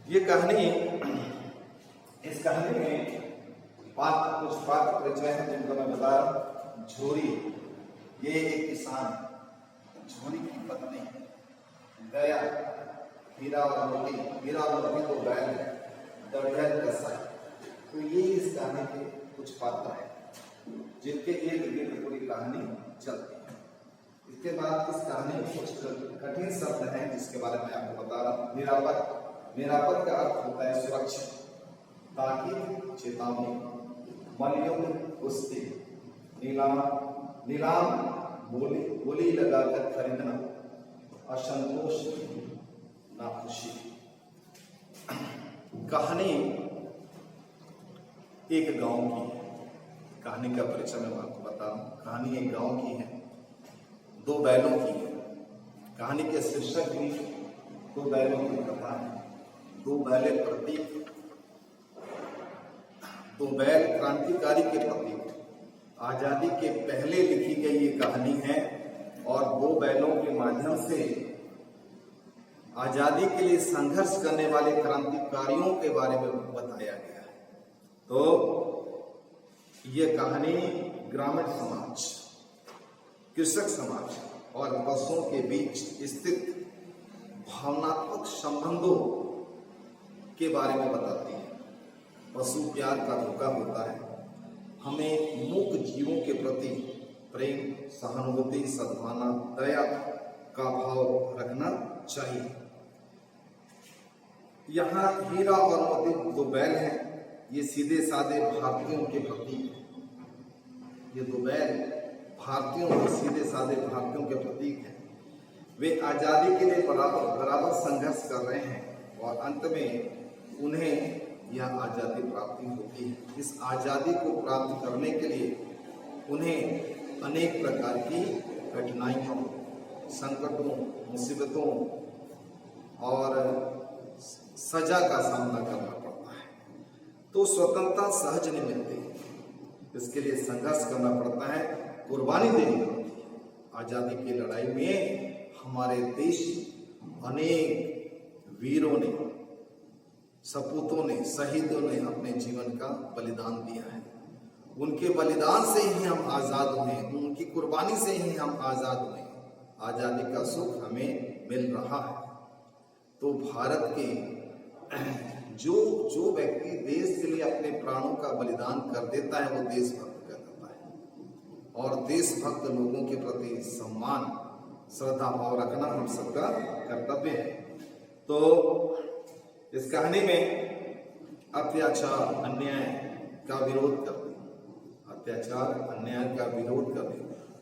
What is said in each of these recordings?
ये कहानी, इस कहानी में कुछ पात्र परिचय हैं जिनको मैं बता रहा हूं। झोरी, ये एक किसान, झोरी की पत्नी दया, हीरा और मोती तो बैल है, दड़ियल कसाई। तो ये इस कहानी के कुछ पात्र हैं जिनके इर्द गिर्द पूरी कहानी चलती है। इसके बाद इस कहानी में कुछ कठिन शब्द हैं जिसके बारे में आपको बता रहा हूँ। निरापद, निरापद का अर्थ होता है सुरक्षित, ताकि चेतावनी, मलयुग कुश्ती, नीलाम, नीलाम बोली लगाकर खरीदना, असंतोष, नाखुशी। कहानी एक गांव की है। कहानी का परिचय मैं आपको बता रहा हूं। कहानी एक गांव की है, दो बैलों की है। कहानी के शीर्षक भी दो बैलों की कथा है। दो बैले प्रतीक, दो बैल क्रांतिकारी के प्रतीक, आजादी के पहले लिखी गई ये कहानी है और दो बैलों के माध्यम से आजादी के लिए संघर्ष करने वाले क्रांतिकारियों के बारे में बताया गया है। तो ये कहानी ग्रामीण समाज, कृषक समाज और पशुओं के बीच स्थित भावनात्मक संबंधों के बारे में बताती है। पशु प्यार का धोखा होता है। हमें मूक जीवों के प्रति प्रेम, सहानुभूति, सद्भावना, दया का भाव रखना चाहिए। यहाँ हीरा और मोती दो बैल हैं। ये सीधे साधे भारतीयों के प्रतीक हैं। ये दो बैल भारतीयों के, सीधे साधे भारतीयों के प्रतीक हैं। वे आजादी के लिए बराबर संघर्ष कर रहे हैं और अंत में उन्हें यह आजादी प्राप्ति होती है। इस आजादी को प्राप्त करने के लिए उन्हें अनेक प्रकार की कठिनाइयों, संकटों, मुसीबतों और सजा का सामना करना पड़ता है। तो स्वतंत्रता सहज नहीं मिलती, इसके लिए संघर्ष करना पड़ता है, कुर्बानी देनी पड़ती है। आजादी की लड़ाई में हमारे देश अनेक वीरों ने, सपूतों ने, शहीदों ने अपने जीवन का बलिदान दिया है। उनके बलिदान से ही हम आजाद हुए, उनकी कुर्बानी से ही हम आजाद हुए। आजादी का सुख हमें मिल रहा है। तो भारत के जो व्यक्ति देश के लिए अपने प्राणों का बलिदान कर देता है वो देशभक्त कहलाता है। और देशभक्त लोगों के प्रति सम्मान, श्रद्धा भाव रखना हम सबका कर्तव्य है। तो इस कहानी में अत्याचार, अन्याय का विरोध करने, अत्याचार, अन्याय का विरोध करने,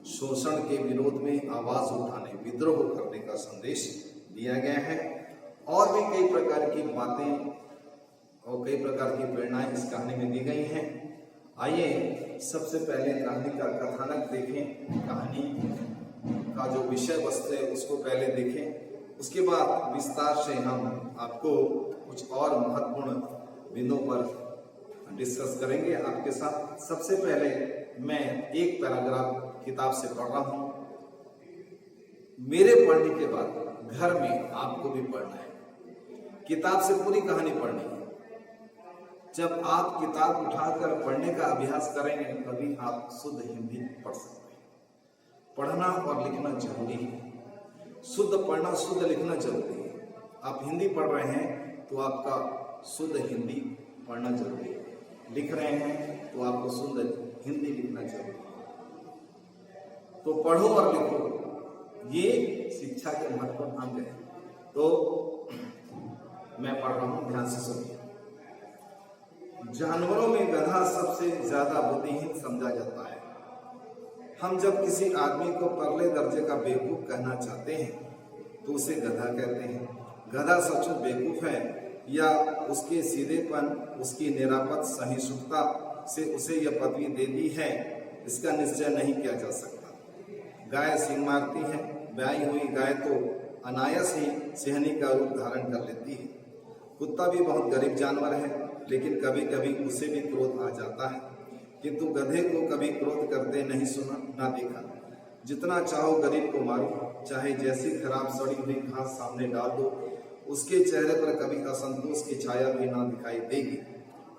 शोषण के विरोध में आवाज उठाने, विद्रोह करने का संदेश दिया गया है। और भी कई प्रकार की बातें और कई प्रकार की प्रेरणाएं इस कहानी में दी गई हैं। आइए सबसे पहले कहानी का कथानक देखें, कहानी का जो विषय वस्तु है उसको पहले देखें। उसके बाद विस्तार से हम आपको कुछ और महत्वपूर्ण बिंदुओं पर डिस्कस करेंगे आपके साथ। सबसे पहले मैं एक पैराग्राफ किताब से पढ़ रहा हूं। मेरे पढ़ने के बाद घर में आपको भी पढ़ना है, किताब से पूरी कहानी पढ़नी है। जब आप किताब उठाकर पढ़ने का अभ्यास करेंगे तभी आप शुद्ध हिंदी पढ़ सकते हैं। पढ़ना और लिखना जरूरी है। शुद्ध पढ़ना, शुद्ध लिखना जरूरी है। आप हिंदी पढ़ रहे हैं तो आपका शुद्ध हिंदी पढ़ना जरूरी है। लिख रहे हैं तो आपको शुद्ध हिंदी लिखना जरूरी है। तो पढ़ो और लिखो, ये शिक्षा के महत्वपूर्ण अंग है। तो मैं पढ़ रहा हूं, ध्यान से सुनिए। जानवरों में गधा सबसे ज्यादा बुद्धिहीन समझा जाता है। हम जब किसी आदमी को परले दर्जे का बेवकूफ कहना चाहते हैं तो उसे गधा कहते हैं। गधा सचमुच बेवकूफ है या उसके सीधेपन, उसकी निरापद सहिष्णुता से उसे यह पदवी दे दी है, इसका निश्चय नहीं किया जा सकता। गाय सींग मारती है, ब्याई हुई गाय तो अनायास ही सिंहनी का रूप धारण कर लेती है। कुत्ता भी बहुत गरीब जानवर है, लेकिन कभी कभी उसे भी क्रोध आ जाता है, किंतु गधे को कभी क्रोध करते नहीं सुना ना देखा। जितना चाहो गरीब को मारो, चाहे जैसी खराब सड़ी हुई घास सामने डाल दो, उसके चेहरे पर कभी असंतोष की छाया भी ना दिखाई देगी।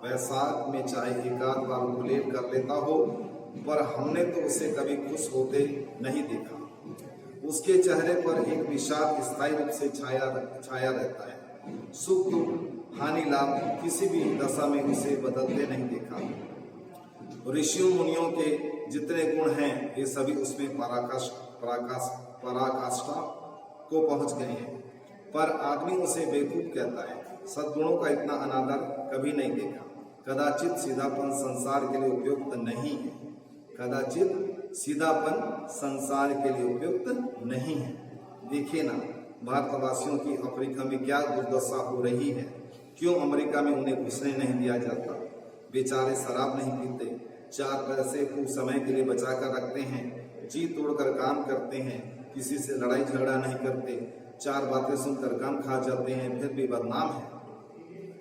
वह साथ में चाहे एक आध बार गुलेल कर लेता हो, पर हमने तो उसे कभी खुश होते नहीं देखा। उसके चेहरे पर एक विषाद स्थायी रूप से छाया रहता है। सुख दुख हानि लाभ किसी भी दशा में उसे बदलते नहीं देखा। ऋषियों मुनियों के जितने गुण हैं ये सभी उसमें पराकाष्ठा को पहुंच गए हैं, पर आदमी उसे बेवकूफ कहता है। सद्गुणों का इतना अनादर कभी नहीं देखा। कदाचित सीधापन संसार के लिए उपयुक्त नहीं है। कदाचित सीधापन संसार के लिए उपयुक्त नहीं है। देखिए ना, भारतवासियों की अफ्रीका में क्या दुर्दशा हो रही है। क्यों अमेरिका में उन्हें घुसने नहीं दिया जाता। बेचारे शराब नहीं पीते, 4 पैसे को समय के लिए बचा कर रखते हैं, जी तोड़कर काम करते हैं, किसी से लड़ाई झगड़ा नहीं करते, 4 बातें सुनकर काम खा जाते हैं, फिर भी बदनाम है।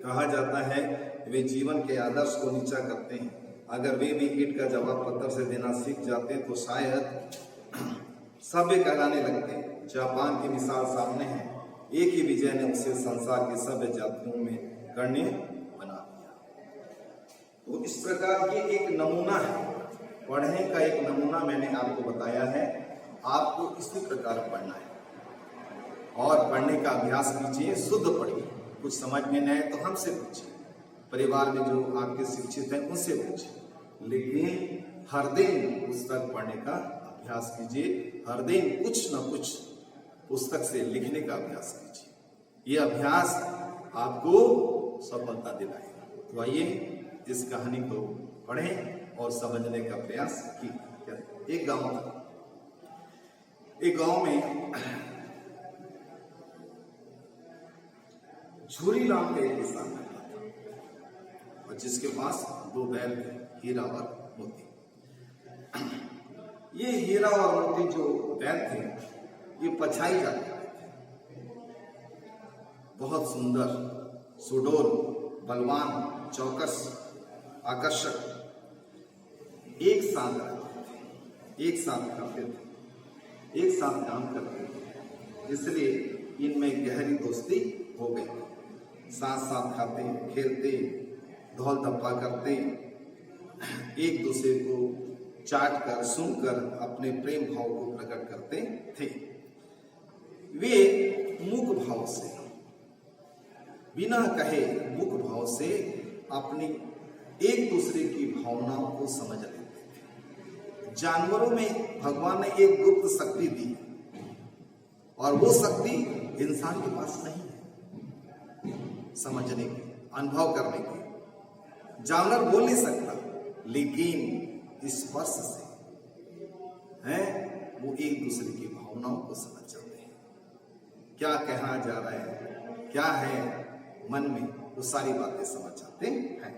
कहा जाता है वे जीवन के आदर्श को नीचा करते हैं। अगर वे भी ईंट का जवाब पत्थर से देना सीख जाते तो शायद सभ्य कहलाने लगते। जापान की मिसाल सामने है। एक ही विजय ने उसे संसार की सभ्य जातियों में गण्य बना दिया। तो इस प्रकार की एक नमूना है, पढ़ने का एक नमूना मैंने आपको बताया है। आपको इसी प्रकार पढ़ना है और पढ़ने का अभ्यास कीजिए, शुद्ध पढ़िए। कुछ समझ में नहीं आए तो हमसे पूछिए, परिवार में जो आपके शिक्षित हैं उनसे पूछिए, लेकिन हर दिन पुस्तक पढ़ने का अभ्यास कीजिए। हर दिन कुछ न कुछ पुस्तक से लिखने का अभ्यास कीजिए। ये अभ्यास आपको सफलता दिलाएगा। तो आइए इस कहानी को पढ़ें और समझने का प्रयास कीजिए। एक गांव में झूरी नाम का एक किसान रहता था और जिसके पास 2 बैल थे, हीरा और मोती। ये हीरा और मोती जो बैल थे ये पछाई जाते थे। बहुत सुंदर, सुडोल, बलवान, चौकस, आकर्षक, एक साथ रहते थे, एक साथ खाते थे, एक साथ काम करते थे, इसलिए इनमें गहरी दोस्ती हो गई। साथ साथ खाते, खेलते, धौल धप्पा करते, एक दूसरे को चाट कर, सुनकर अपने प्रेम भाव को प्रकट करते थे। वे मूक भाव से, बिना कहे मूक भाव से अपनी एक दूसरे की भावनाओं को समझ लेते थे। जानवरों में भगवान ने एक गुप्त शक्ति दी और वो शक्ति इंसान के पास नहीं है, समझने की, अनुभव करने की। जानवर बोल नहीं सकता, लेकिन स्पर्श से हैं वो एक दूसरे की भावनाओं को समझ जाते हैं। क्या कहा जा रहा है, क्या है मन में, वो सारी बातें समझ जाते हैं।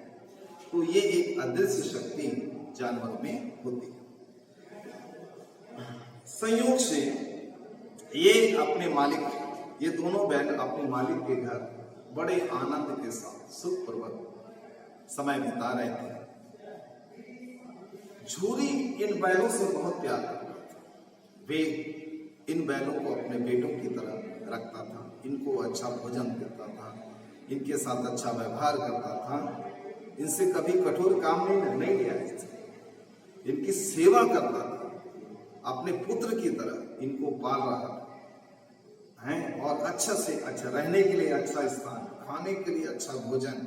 तो ये एक अदृश्य शक्ति जानवरों में होती है। संयोग से ये दोनों बैल अपने मालिक के घर बड़े आनंद के साथ सुखपूर्वक समय बिता रहे थे। झूरी इन बैलों से बहुत प्यार करता था। वे इन बैलों को अपने बेटों की तरह रखता था, इनको अच्छा भोजन देता था, इनके साथ अच्छा व्यवहार करता था, इनसे कभी कठोर काम नहीं लिया, इनकी सेवा करता था, अपने पुत्र की तरह इनको पाल रहा है और अच्छा से अच्छा रहने के लिए अच्छा स्थान, खाने के लिए अच्छा भोजन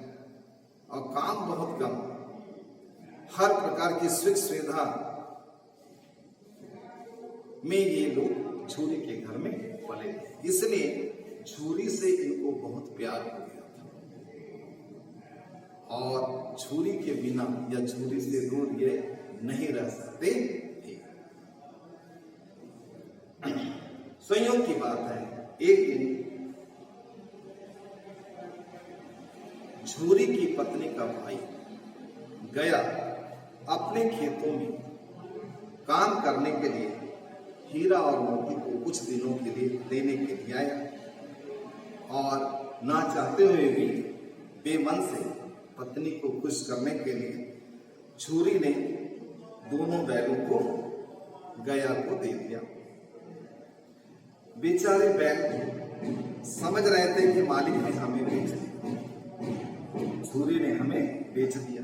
और काम बहुत कम, हर प्रकार की सुख सुविधा में ये लोग झूरी के घर में पले। इसलिए झूरी से इनको बहुत प्यार हो गया था और झूरी के बिना या झूरी से दूर ये नहीं रह सकते थे। संयोग की बात है, एक दिन झूरी की पत्नी का भाई गया अपने खेतों में काम करने के लिए, हीरा और मोती को कुछ दिनों के लिए देने के लिए आया और ना चाहते हुए भी बेमन से पत्नी को खुश करने के लिए झूरी ने दोनों बैलों को गया को दे दिया। बेचारे बैल समझ रहे थे कि मालिक ने हमें बेच दिया, छुरी ने हमें बेच दिया,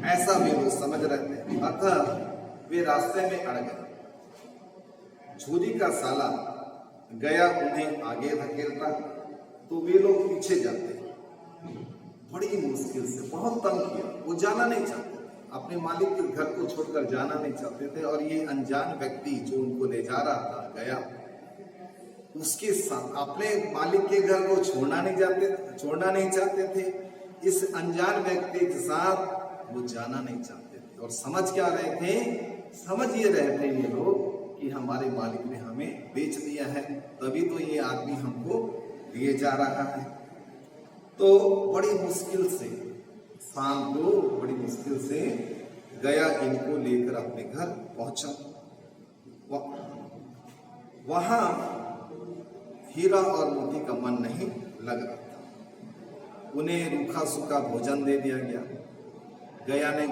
ऐसा वे लोग समझ रहे थे। अतः वे रास्ते में अड़ गए। छुरी का साला गया उन्हें आगे धकेलता तो वे लोग पीछे जाते। बड़ी मुश्किल से, बहुत तंग किया। वो जाना नहीं चाहते, अपने मालिक के घर को छोड़कर जाना नहीं चाहते थे। और ये अनजान व्यक्ति जो उनको ले जा रहा था गया, उसके साथ अपने मालिक के घर को छोड़ना नहीं चाहते थे। इस अनजान व्यक्ति के साथ वो जाना नहीं चाहते थे। और समझ क्या रहे थे? समझ ये रहे थे ये लोग कि हमारे मालिक ने हमें बेच दिया है, तभी तो ये आदमी हमको लिए जा रहा है। तो बड़ी मुश्किल से, शाम को बड़ी मुश्किल से गया इनको लेकर अपने घर पहुंचा। वहां हीरा और मोती का मन नहीं लग रहा था। उन्हें रूखा सूखा भोजन दे दिया गया। गया ने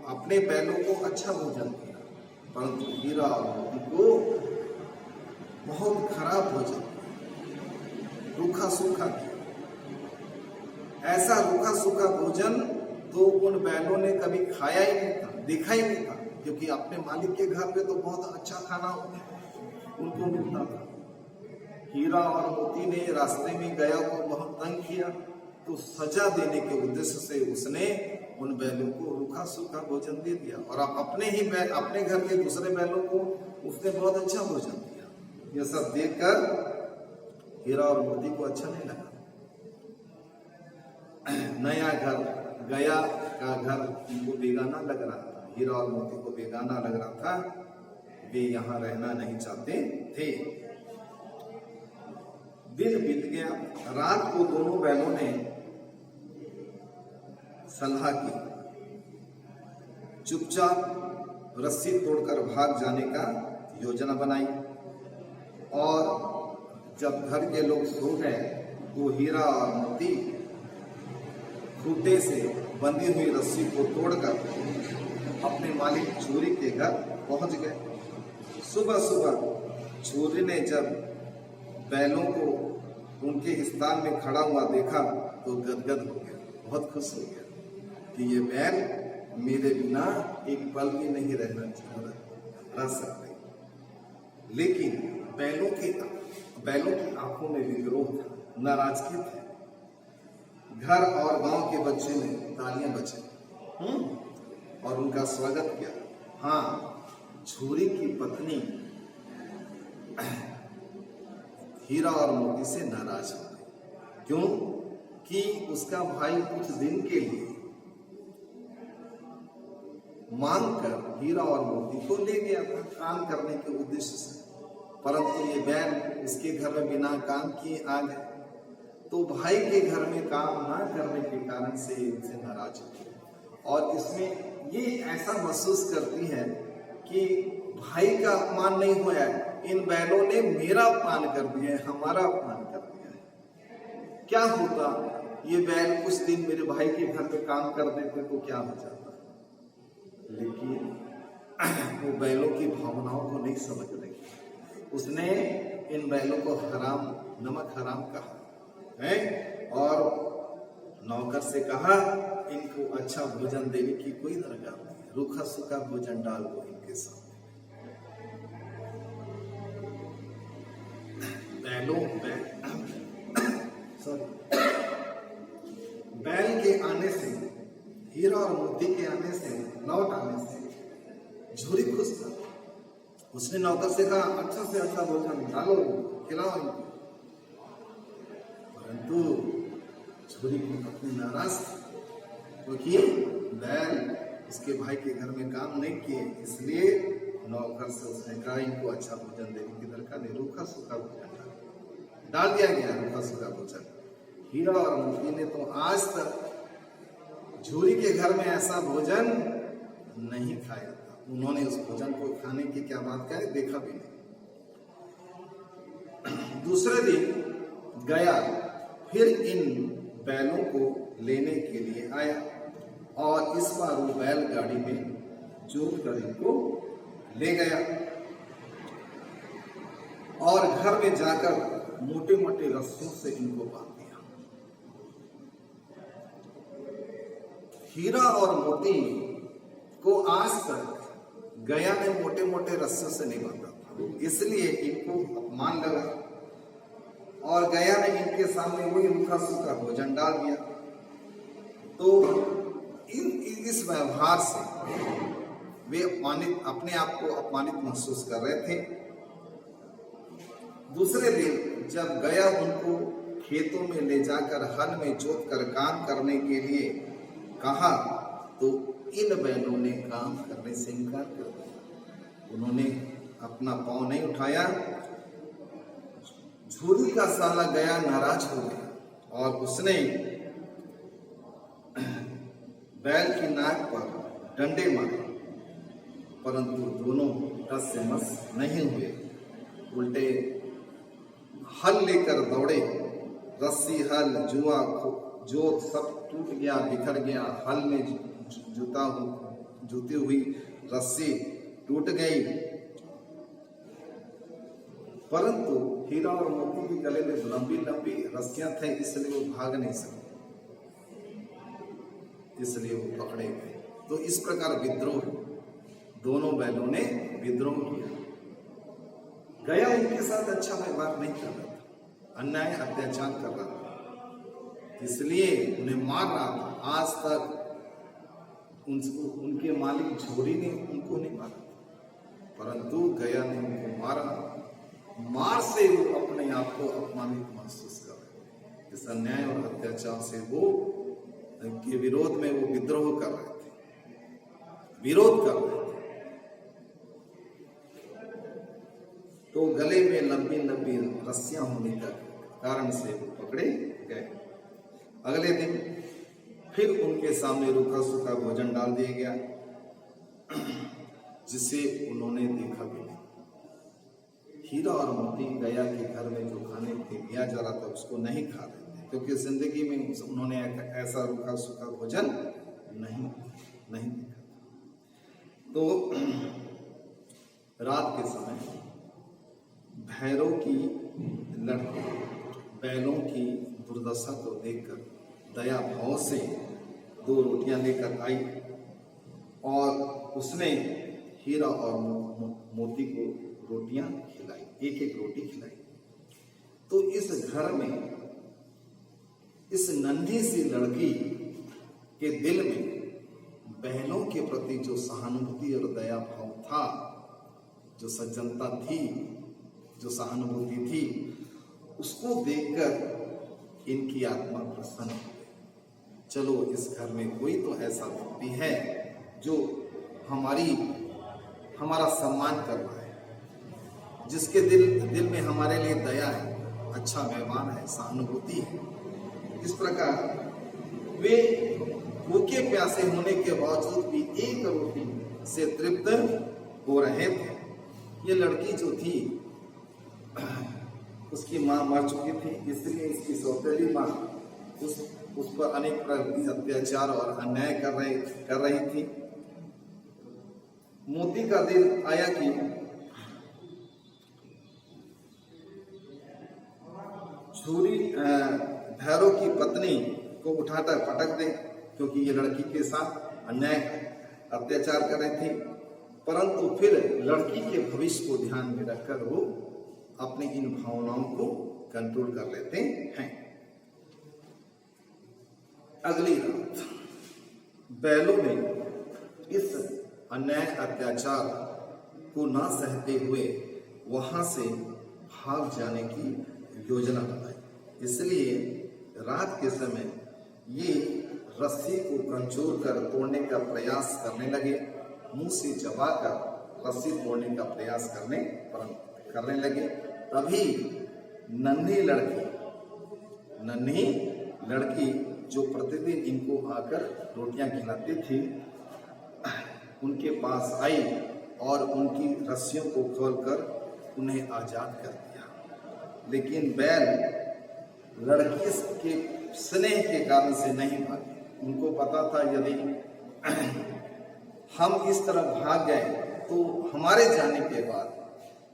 अपने बैलों को अच्छा भोजन दिया, परंतु हीरा और मोती को बहुत खराब भोजन, रूखा सूखा दिया। ऐसा रूखा सूखा भोजन तो उन बैलों ने कभी खाया ही नहीं था, देखा ही नहीं था, क्योंकि अपने मालिक के घर पे तो बहुत अच्छा खाना उनको मिलता था। हीरा और मोती ने रास्ते में गया को बहुत तंग किया, तो सजा देने के उद्देश्य से उसने उन बैलों को रूखा सूखा भोजन दे दिया। और अपने घर के दूसरे बैलों को उसने बहुत अच्छा भोजन दिया। यह सब देखकर हीरा और मोती को अच्छा नहीं लगा। नया घर, गया का घर उनको बेगाना लग रहा था, हीरा और मोती को बेगाना लग रहा था। वे यहाँ रहना नहीं चाहते थे। दिन बीत गया। रात को दोनों बैलों ने सलाह की, चुपचाप रस्सी तोड़कर भाग जाने का योजना बनाई। और जब घर के लोग सो गए तो हीरा और मोती खूंटे से बंधी हुई रस्सी को तोड़कर अपने मालिक छुरी के घर पहुंच गए। सुबह सुबह छुरी ने जब बैलों को उनके स्थान में खड़ा हुआ देखा तो गदगद हो गया, बहुत खुश हो गया कि ये बैल मेरे बिना एक पल भी नहीं रह सकते। लेकिन बैलों की आंखों में विद्रोह था, नाराजगी थी। घर और गांव के बच्चे ने तालियां बजाई और उनका स्वागत किया। हाँ, छुरी की पत्नी हीरा और मोती से नाराज हो गई। क्यों? कि उसका भाई कुछ दिन के लिए मांग कर हीरा और मोती को ले गया था काम करने के उद्देश्य से, परंतु ये बैल उसके घर में बिना काम किए आ गए। तो भाई के घर में काम ना करने के कारण से इनसे नाराज हो। और इसमें ये ऐसा महसूस करती है कि भाई का अपमान नहीं हुआ है, इन बैलों ने मेरा अपमान कर दिया है, हमारा अपमान कर दिया है। क्या होता ये बैल कुछ दिन मेरे भाई के घर में काम कर देते तो क्या हो जाता। लेकिन वो बैलों की भावनाओं को नहीं समझ रही। उसने इन बैलों को हराम, नमक हराम कहा है और नौकर से कहा इनको अच्छा भोजन देने की कोई दरकार नहीं, रूखा सूखा भोजन डाल दो इनके सामने। बैल के आने से, हीरा और मोती के आने से, लौट आने से झूरी खुश था। उसने नौकर से कहा अच्छा से अच्छा भोजन डालो, खिलाओ इनको। परंतु झूरी की पत्नी नाराज क्योंकि बैल उसके भाई के घर में काम नहीं किए, इसलिए नौकर से उसने कहा इनको अच्छा भोजन देने की दरकार नहीं, रूखा सूखा भोजन डाल दिया गया। रूखा सूखा भोजन हीरा और मोती ने तो आज तक झूरी के घर में ऐसा भोजन नहीं खाया था। उन्होंने उस भोजन को खाने की क्या बात कही, देखा भी नहीं। दूसरे दिन गया फिर इन बैलों को लेने के लिए आया और इस बार वो बैलगाड़ी में जोत कर इनको ले गया और घर में जाकर मोटे मोटे रस्सियों से इनको बांध दिया। हीरा और मोती को आज तक गया ने मोटे मोटे रस्सियों से नहीं बांधा था, इसलिए इनको अपमान लगा और गया ने इनके सामने वही रूखा सूखा भोजन डाल दिया। तो इस व्यवहार से वे अपने आप को अपमानित महसूस कर रहे थे। दूसरे दिन जब गया उनको खेतों में ले जाकर हल में जोत कर काम करने के लिए कहा, तो इन बैलों ने काम करने से इनकार कर दिया। उन्होंने अपना पांव नहीं उठाया। झूरी का साला गया नाराज हो गया और उसने बैल की नाक पर डंडे मारे, परंतु दोनों टस से मस नहीं हुए। उल्टे हल लेकर दौड़े। रस्सी, हल, जुआ, जोत सब टूट गया, बिखर गया। हल में जूती हुई रस्सी टूट गई, परंतु हीरा और मोती के गले में लंबी लंबी रस्सियां थे, इसलिए वो भाग नहीं सके, इसलिए वो पकड़े गए। तो इस प्रकार विद्रोह, दोनों बैलों ने विद्रोह किया। गया इनके साथ अच्छा व्यवहार नहीं कर रहा था, अन्याय अत्याचार कर रहा था, इसलिए उन्हें मार रहा था। आज तक उनके मालिक झोरी ने उनको नहीं मारा, परंतु गया ने उनको मारा। मार से वो अपने आप को अपमानित महसूस कर रहे थे। इस अन्याय और अत्याचार से वो के विरोध में वो विद्रोह कर रहे थे, विरोध कर रहे थे। तो गले में लंबी लंबी रस्सियां होने के कारण से वो पकड़े गए। अगले दिन फिर उनके सामने रूखा सूखा भोजन डाल दिया गया, जिसे उन्होंने देखा भी नहीं। हीरा और मोती गया के घर में जो खाने दिया जा रहा था उसको नहीं खा रहे थे, क्योंकि जिंदगी में उन्होंने ऐसा रूखा सूखा भोजन नहीं देखा। तो रात के समय भैरव की लड़की बैलों की दुर्दशा को देखकर दया भाव से 2 रोटियां लेकर आई और उसने हीरा और मोती को रोटियां खिलाई, एक एक रोटी खिलाई। तो इस घर में इस नन्ही सी लड़की के दिल में बहनों के प्रति जो सहानुभूति और दया भाव था, जो सज्जनता थी, जो सहानुभूति थी, उसको देखकर इनकी आत्मा प्रसन्न हो गई। चलो इस घर में कोई तो ऐसा व्यक्ति है जो हमारा सम्मान कर रहा है, जिसके दिल में हमारे लिए दया है, अच्छा व्यवहार है, सहानुभूति है। इस प्रकार वे भूखे प्यासे होने के बावजूद भी एक रोटी से तृप्त हो रहे थे। ये लड़की जो थी उसकी माँ मर चुकी थी, इसलिए इसकी सौतेली माँ उस पर अनेक प्रकार की अत्याचार और अन्याय कर रही थी। मोती का दिन आया कि झूरी भैरव की पत्नी को उठाकर पटक दे, क्योंकि ये लड़की के साथ अन्याय अत्याचार कर रही थी। परंतु फिर लड़की के भविष्य को ध्यान में रखकर वो अपनी इन भावनाओं को कंट्रोल कर लेते हैं। अगली रात बैलों ने इस अन्याय अत्याचार को ना सहते हुए वहां से भाग जाने की योजना बनाई। इसलिए रात के समय ये रस्सी को कंचोर कर तोड़ने का प्रयास करने लगे, मुंह से चबाकर रस्सी तोड़ने का प्रयास करने लगे। तभी नन्ही लड़की जो प्रतिदिन इनको आकर रोटियां खिलाती थी, उनके पास आई और उनकी रस्सियों को खोलकर उन्हें आजाद कर दिया। लेकिन बैल लड़की के स्नेह के कारण से नहीं भागे। उनको पता था यदि हम इस तरफ भाग गए तो हमारे जाने के बाद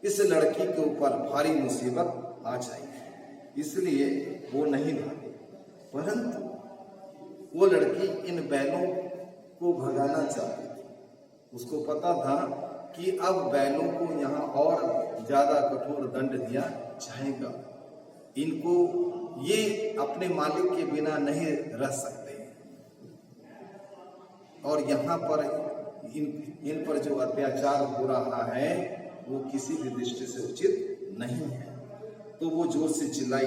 इस लड़की के ऊपर भारी मुसीबत आ जाएगी। इसलिए वो नहीं भागे। परंतु वो लड़की इन बैलों को भगाना चाहती थी। उसको पता था कि अब बैलों को यहाँ और ज्यादा कठोर दंड दिया जाएगा। इनको ये अपने मालिक के बिना नहीं रह सकते और यहाँ पर इन पर जो अत्याचार हो रहा है वो किसी भी दृष्टि से उचित नहीं है। तो वो जोर से चिल्लाई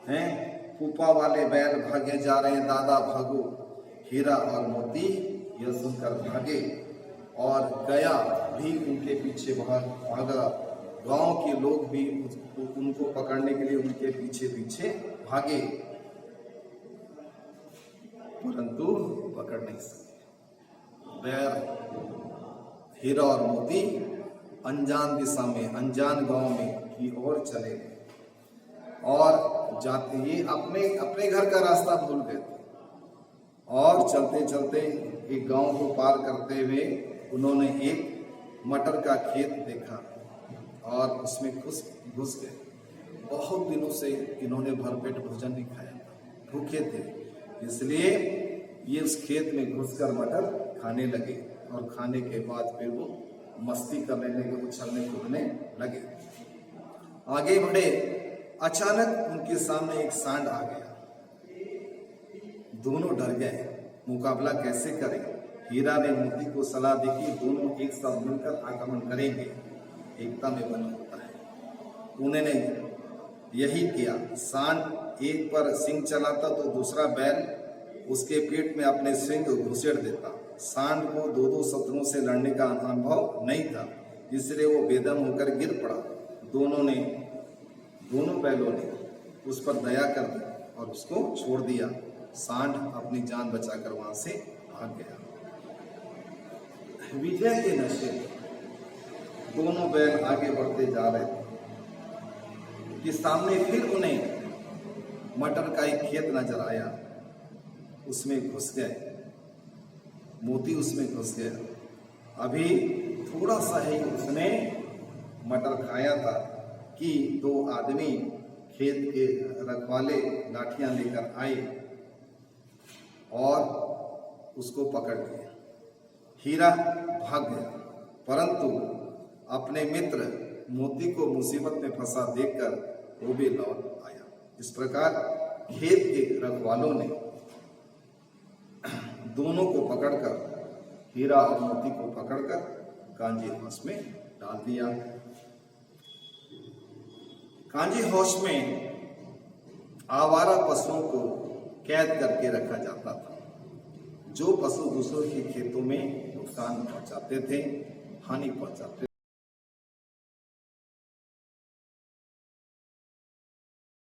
हैं, फूफा वाले बैल भागे जा रहे हैं, दादा भागो। हीरा और मोती यह सुनकर भागे और गया भी उनके पीछे भागा। गांव के लोग भी उनको पकड़ने के लिए उनके पीछे पीछे भागे, परंतु पकड़ नहीं सके। बैल, हीरा और मोती अनजान दिशा में, अनजान गांव में की ओर चले गए और जाते ही अपने घर का रास्ता भूल गए थे और चलते चलते एक गांव को पार करते हुए उन्होंने एक मटर का खेत देखा और उसमें घुस गए। बहुत दिनों से इन्होंने भरपेट भोजन नहीं खाया, भूखे थे, इसलिए ये उस खेत में घुसकर मटर खाने लगे और खाने के बाद फिर वो मस्ती करने लगे, उछलने कूदने लगे। आगे बढ़े, अचानक उनके सामने एक सांड आ गया। दोनों डर गए, मुकाबला कैसे करें। हीरा ने मोती को सलाह दी कि दोनों एक साथ मिलकर आक्रमण करेंगे, एकता में बल होता है। उन्होंने यही किया। सांड एक पर सिंग चलाता तो दूसरा बैल उसके पेट में अपने सिंग घुसेड़ देता। सांड को दो शत्रुओं से लड़ने का अनुभव नहीं था, इसलिए वो बेदम होकर गिर पड़ा। दोनों बैलों ने उस पर दया कर दी और उसको छोड़ दिया। सांड अपनी जान बचाकर वहां से भाग गया। विजय के नशे में दोनों बैल आगे बढ़ते जा रहे थे कि सामने फिर उन्हें मटर का एक खेत नजर आया। उसमें घुस गए, मोती उसमें घुस गया। अभी थोड़ा सा ही उसने मटर खाया था कि दो आदमी खेत के रखवाले लाठियां लेकर आए और उसको पकड़ लिया। हीरा भाग गया, परंतु अपने मित्र मोती को मुसीबत में फंसा देखकर वो भी लौट आया। इस प्रकार खेत के रखवालों ने दोनों को पकड़कर, हीरा और मोती को पकड़कर कांजी हाउस में डाल दिया। कांजी हाउस में आवारा पशुओं को कैद करके रखा जाता था। जो पशु दूसरों के खेतों में नुकसान पहुंचाते थे, हानि पहुंचाते थे।